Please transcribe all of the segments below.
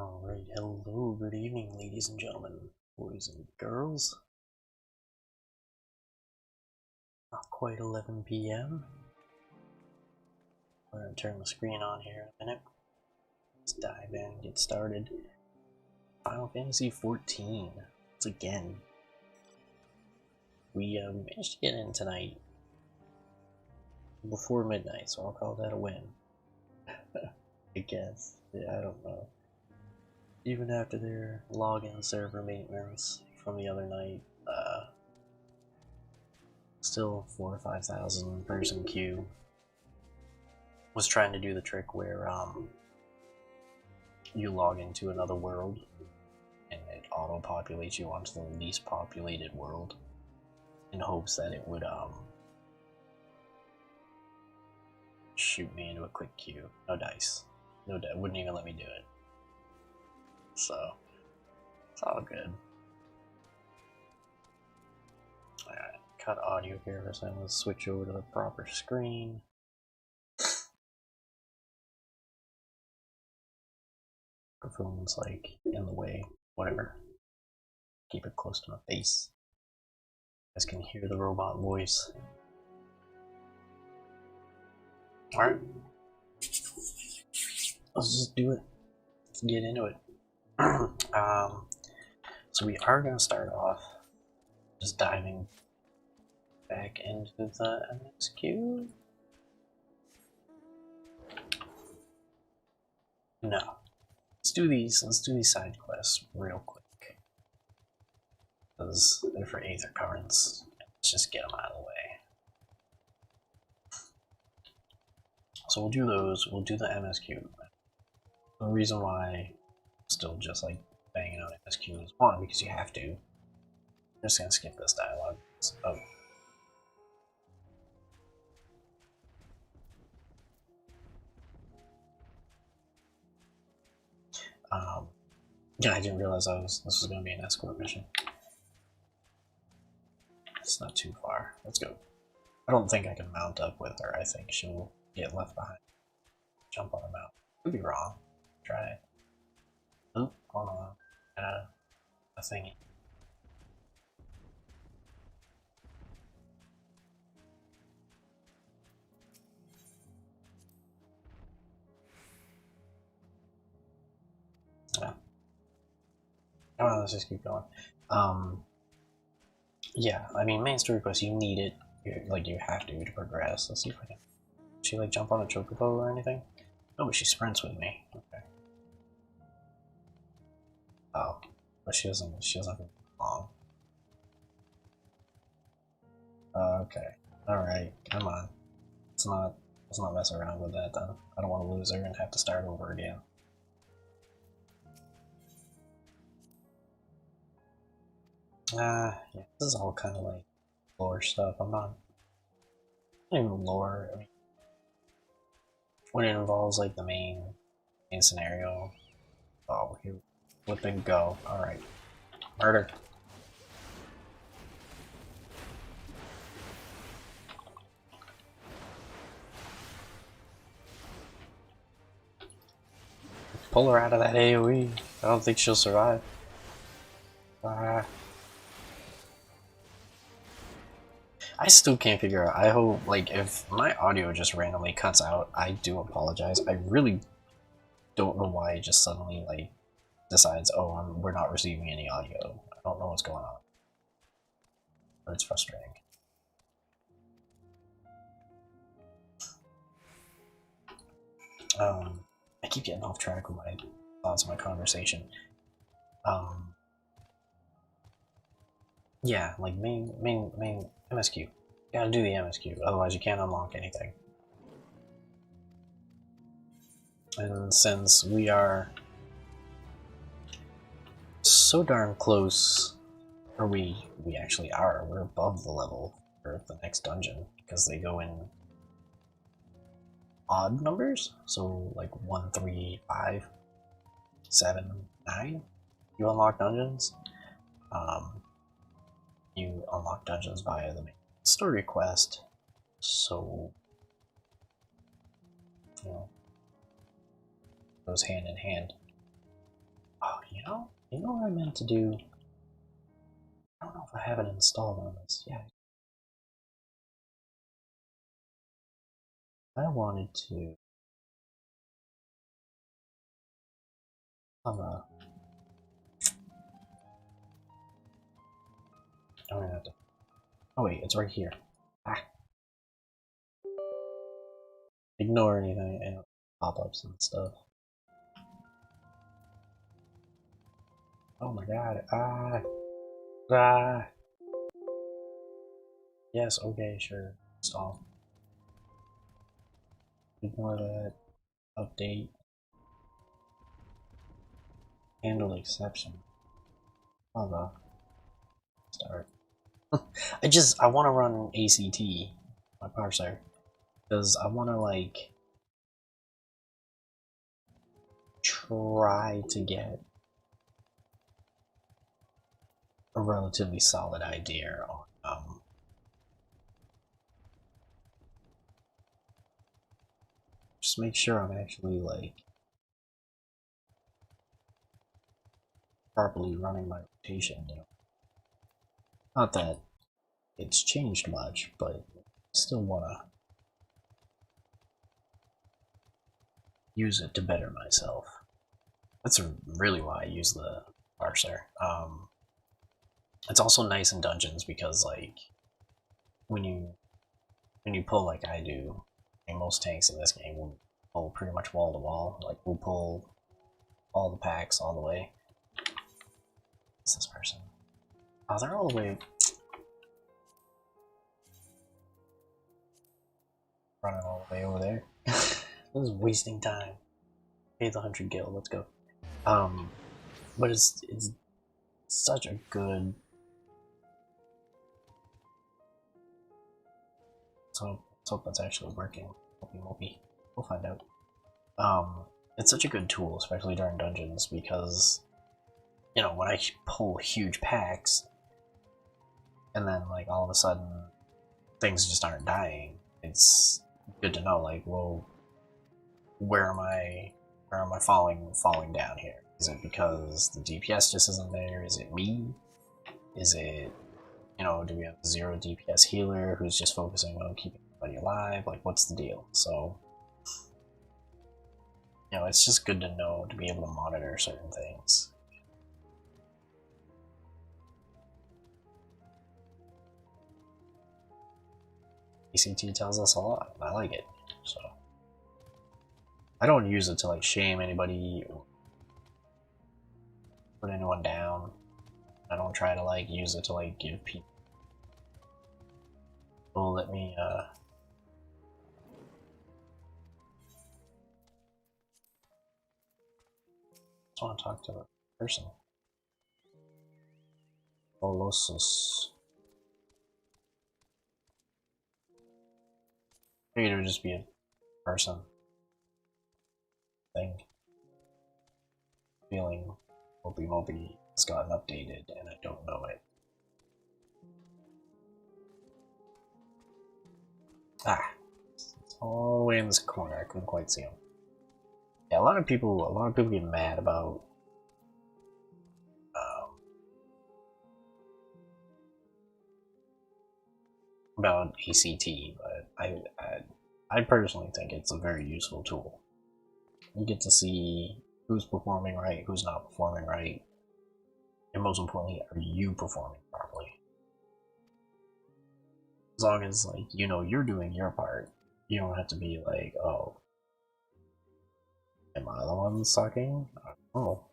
Alright, hello, good evening, ladies and gentlemen, boys and girls. Not quite 11 p.m. We're gonna turn the screen on here in a minute. Let's dive in and get started. Final Fantasy XIV. Once again. We managed to get in tonight before midnight, so I'll call that a win. I guess. Yeah, I don't know. Even after their login server maintenance from the other night, still 4,000 or 5,000 person queue. Was trying to do the trick where you log into another world and it auto-populates you onto the least populated world in hopes that it would shoot me into a quick queue. No dice. No dice. Wouldn't even let me do it. So it's all good. Alright, cut audio here for a second. Let's switch over to the proper screen. Microphone's like in the way, whatever. Keep it close to my face. You guys can hear the robot voice. Alright. Let's just do it. Let's get into it. So we are going to start off just diving back into the MSQ. No. Let's do these side quests real quick. Because they're for Aether Currents. Let's just get them out of the way. So we'll do those, we'll do the MSQ. The reason why I'm still just like banging on MSQ is one, because you have to. I'm just gonna skip this dialogue. Oh. Yeah, I didn't realize this was gonna be an escort mission. It's not too far. Let's go. I don't think I can mount up with her. I think she'll get left behind. Jump on the mount. Could be wrong. Try it. Oh, hold on. Got a thingy. Yeah. Come on, let's just keep going. Yeah, I mean, main story quest, you need it. You have to progress. Let's see if I can. Did she, like, jump on a chocobo or anything? Oh, but she sprints with me. Okay. Oh. But she doesn't go long. Okay. Alright, come on. Let's not mess around with that then. I don't want to lose her and have to start over again. Yeah, this is all kind of like lore stuff. I'm not even lore. I mean, when it involves like the main scenario. Oh, here, flip and go. All right, murder. Pull her out of that AoE. I don't think she'll survive. I still can't figure out. I hope, like, if my audio just randomly cuts out, I do apologize. I really don't know why it just suddenly, like, decides, oh, we're not receiving any audio. I don't know what's going on. But it's frustrating. I keep getting off track with my thoughts of my conversation. Yeah, like main MSQ. You gotta do the MSQ, otherwise you can't unlock anything. And since we are so darn close, or we actually are, we're above the level for the next dungeon, because they go in odd numbers, so like 1, 3, 5, 7, 9, you unlock dungeons. You unlock dungeons via the main story quest, so you know, goes hand in hand. You know what I meant to do? I don't know if I have it installed on this. Yeah. I wanted to. I don't have to. Oh wait, it's right here. Ah. Ignore anything and pop-ups and stuff. Oh my god. Ah. Yes, okay, sure. Install. Ignore that. Update. Handle exception. Oh no. Start. I want to run ACT, my parser, because I want to like try to get a relatively solid idea on just make sure I'm actually like properly running my rotation. You know, not that it's changed much, but I still want to use it to better myself. That's really why I use the parser. It's also nice in dungeons because like when you pull like I do, and most tanks in this game will pull pretty much wall to wall. Like we'll pull all the packs all the way. What's this person? Oh, they're all the way running all the way over there. This is wasting time. Pay the 100 gil. Let's go. But it's such a good. So let's hope that's actually working. Mopey. We'll find out. It's such a good tool, especially during dungeons, because you know when I pull huge packs, and then like all of a sudden things just aren't dying. It's good to know, like, well, where am I falling down here? Is it because the DPS just isn't there? Is it me? Is it, you know, do we have a 0 DPS healer who's just focusing on keeping everybody alive? Like, what's the deal? So, you know, it's just good to know, to be able to monitor certain things. ACT tells us a lot, and I like it. So I don't use it to like shame anybody or put anyone down. I don't try to like use it to like give people. Well, let me just want to talk to a person. Bolosus. Maybe it would just be a person thing. Feeling Moby has gotten updated and I don't know it. Ah, it's all the way in this corner. I couldn't quite see him. Yeah, a lot of people get mad about ACT, but I personally think it's a very useful tool. You get to see who's performing right, who's not performing right, and most importantly, are you performing properly? As long as like you know you're doing your part, you don't have to be like, oh, am I the one sucking? I don't know.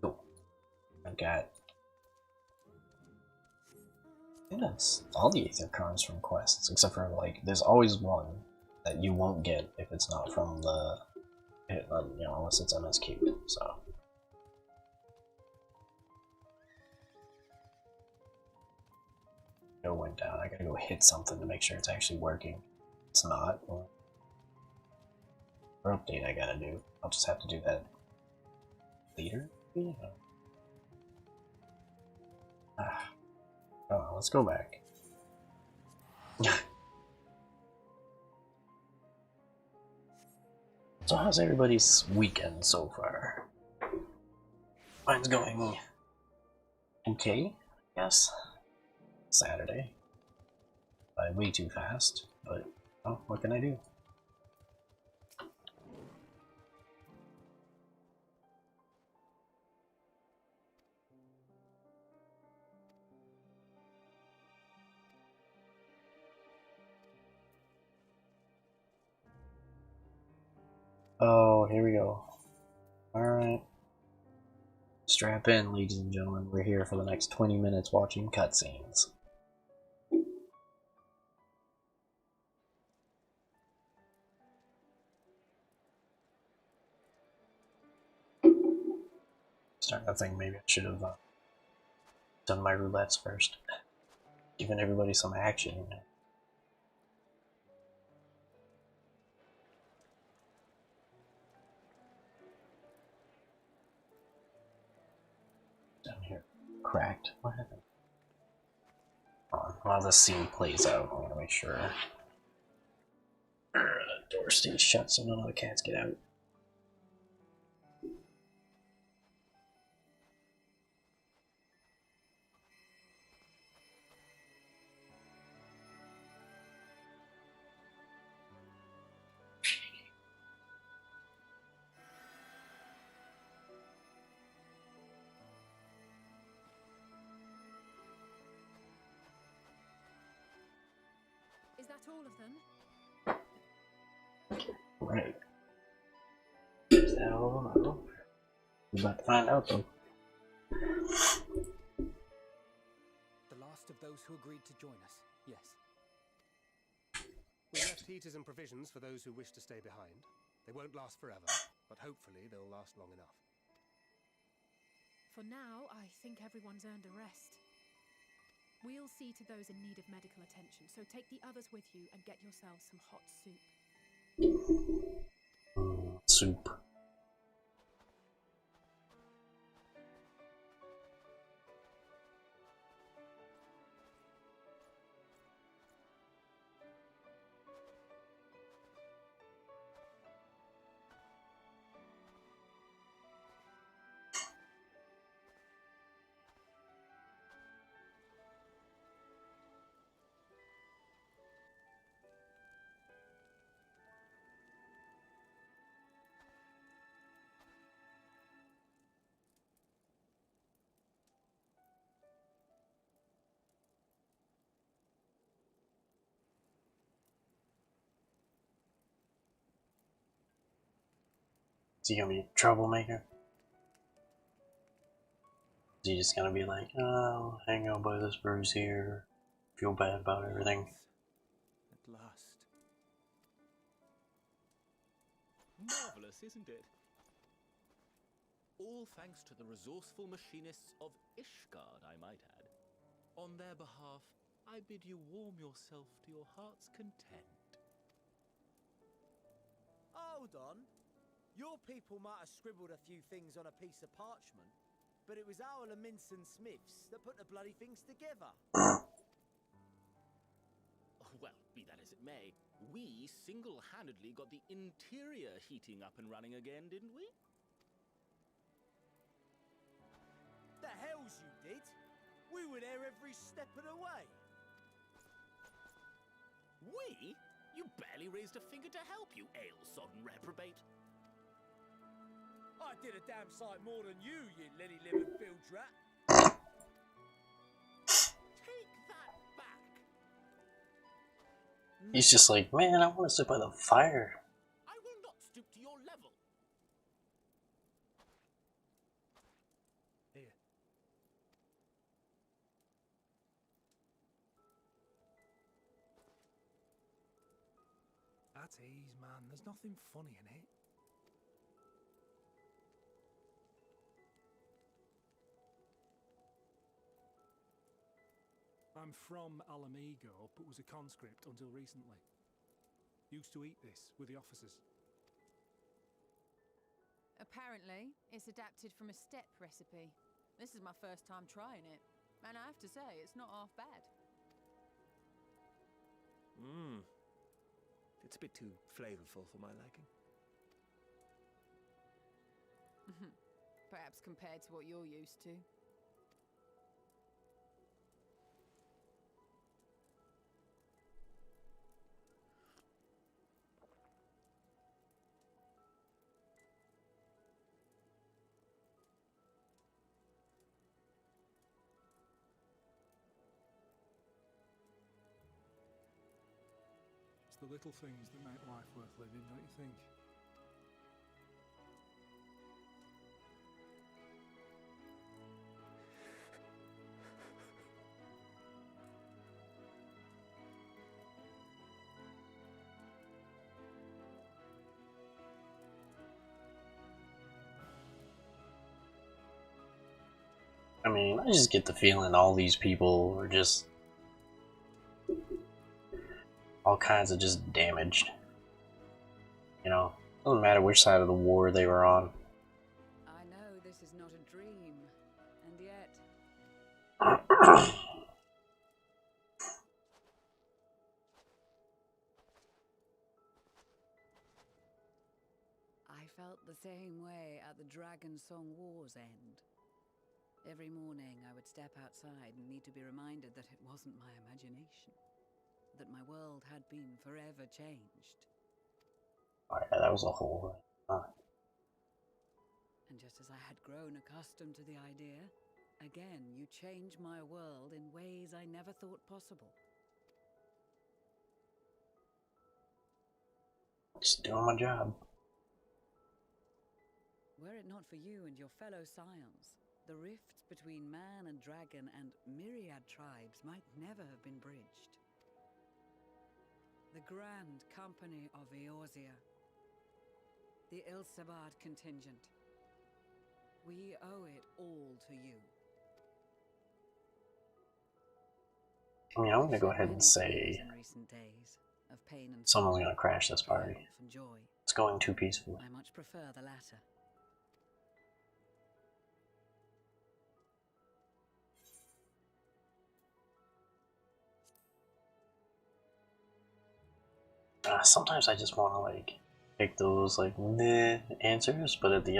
Cool. I've got. I think that's all the Aether cards from quests, except for like, there's always one that you won't get if it's not from the, you know, unless it's MSQ. So. Went down. I gotta go hit something to make sure it's actually working. It's not. Well, for update I gotta do. I'll just have to do that later. Yeah. Oh, let's go back. So how's everybody's weekend so far? Mine's going okay, I guess. Saturday. By way too fast, but well, what can I do? Oh, here we go. Alright. Strap in, ladies and gentlemen. We're here for the next 20 minutes watching cutscenes. Starting to think maybe I should have done my roulettes first. Giving everybody some action. Down here. Cracked. What happened? While this scene plays out, I want to make sure the door stays shut so none of the cats get out. Is that all of them? Right. Is that all of them? We're about to find out though. The last of those who agreed to join us, yes. We left heaters and provisions for those who wish to stay behind. They won't last forever, but hopefully they'll last long enough. For now, I think everyone's earned a rest. We'll see to those in need of medical attention, so take the others with you and get yourselves some hot soup. Soup. Is he gonna be a troublemaker? Is he just gonna be like, oh, hang out by this bruise here, feel bad about everything? At last. Marvelous, isn't it? All thanks to the resourceful machinists of Ishgard, I might add. On their behalf, I bid you warm yourself to your heart's content. Hold on. Your people might have scribbled a few things on a piece of parchment, but it was our Minson Smiths that put the bloody things together. Well, be that as it may, we single-handedly got the interior heating up and running again, didn't we? The hells you did! We were there every step of the way. We? You barely raised a finger to help, you ale-sodden reprobate. I did a damn sight more than you, you lily-livered bilge rat. Take that back! He's just like, man, I want to sit by the fire. I will not stoop to your level. Here. At ease, man. There's nothing funny in it. I'm from Alamigo, but was a conscript until recently. Used to eat this with the officers. Apparently, it's adapted from a steppe recipe. This is my first time trying it, and I have to say, it's not half bad. It's a bit too flavorful for my liking. Perhaps compared to what you're used to. It's the little things that make life worth living, don't you think? I mean, I just get the feeling all these people are just all kinds of just damaged. You know, doesn't matter which side of the war they were on. I know this is not a dream, and yet I felt the same way at the Dragon Song War's end. Every morning I would step outside and need to be reminded that it wasn't my imagination, that my world had been forever changed. Oh yeah, that was a whole And just as I had grown accustomed to the idea, again you change my world in ways I never thought possible. Just doing my job. Were it not for you and your fellow scions, the rifts between man and dragon and myriad tribes might never have been bridged. The Grand Company of Eorzea, the Ilsabard contingent, we owe it all to you. I mean, I'm gonna go ahead and say In recent days, of pain and someone's gonna crash this party. triumph and joy. It's going too peacefully. I much prefer the latter. Sometimes I just want to like pick those like meh answers, but at the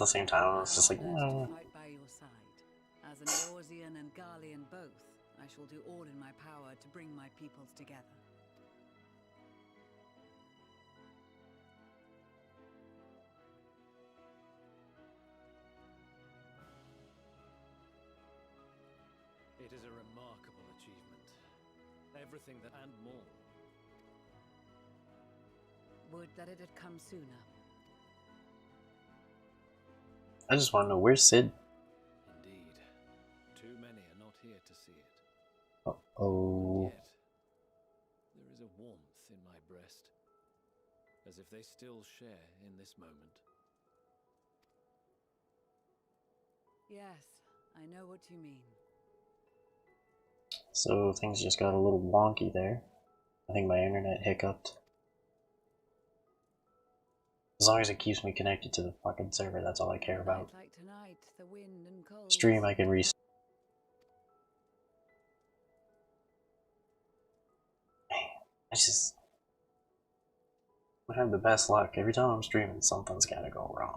same time, it's just like. To fight by your side. As an Eorzean and Garlean both, I shall do all in my power to bring my peoples together. It is a remarkable achievement. Everything that and more. Would that it had come sooner. I just want to know, where's Sid? Indeed. Too many are not here to see it. Oh. Yet, there is a warmth in my breast, as if they still share in this moment. Yes, I know what you mean. So things just got a little wonky there. I think my internet hiccuped. As long as it keeps me connected to the fucking server, that's all I care about. Like tonight, the wind and cold. Stream I can restart. I just... I have the best luck. Every time I'm streaming, something's gotta go wrong.